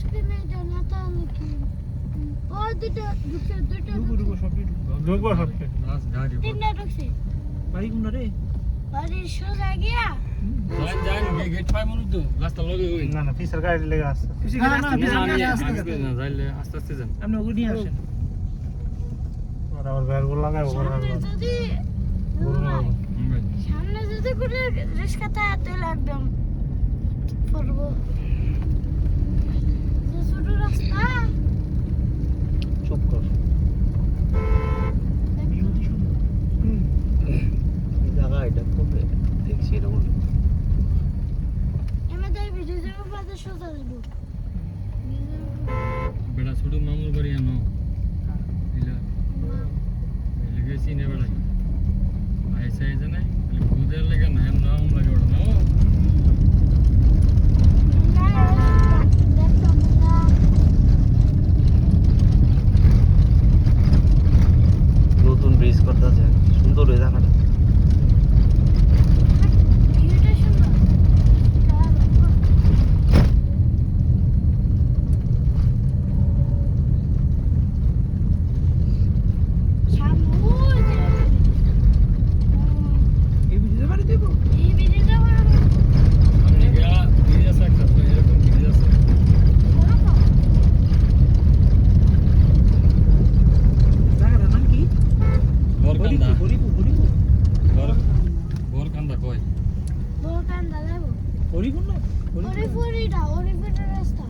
স্ক্রিনে জানাতা নাকি ও দুটো রুকো সব ঢুকবো সবকে লাস্ট গাড়ি তিনটা ঢুকছে বাড়ি কোন রে বাড়ির সোজা গিয়া যাই গেট পাই মনে তো রাস্তা লগে ওই না না পিছার গাড়ি লেগে আসছে না যাইলে আস্তে আস্তে যান আপনি ওগুলো নিয়ে আসেন আর আবার ব্যাগগুলো লাগাবো সামনে যদি কোনো রিস্কাতে তাহলে একদম পড়বো যে ছোট রাস্তা চুপ কর জায়গা এটা কবে দেখছি এটা বল এমে তাই ভিডিও যাবো পাতে সোজা যাবো বেড়া ছোট মামুর বাড়ি আনো ইলা গেছি নে বেড়া আইসা আইসা নাই বুদের লাগে না এমন নাম লাগে ওটা না নতুন ব্রিজ করতে আছে সুন্দর ওই জায়গাটা এই ব্রিজে বাড়ি দেবো আমি গেলা ভিজা সাকসেস তো এরকম ভিজা আছে জায়গাটার নাম কি বরকান্দা হরিপুর বরকান্দা কই হরিপুর না হরিপুরের রাস্তা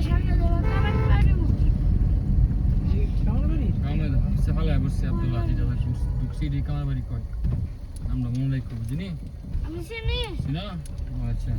সামনে যাবো কারণ পারি কেমন বাড়ি আমরা সে ফালে বসে আব্দুল্লাহ আজি দাদা দুকসি দি কামার বাড়ি কই আমরা মনে রাখবো বুঝিনি আমি চিনি না আচ্ছা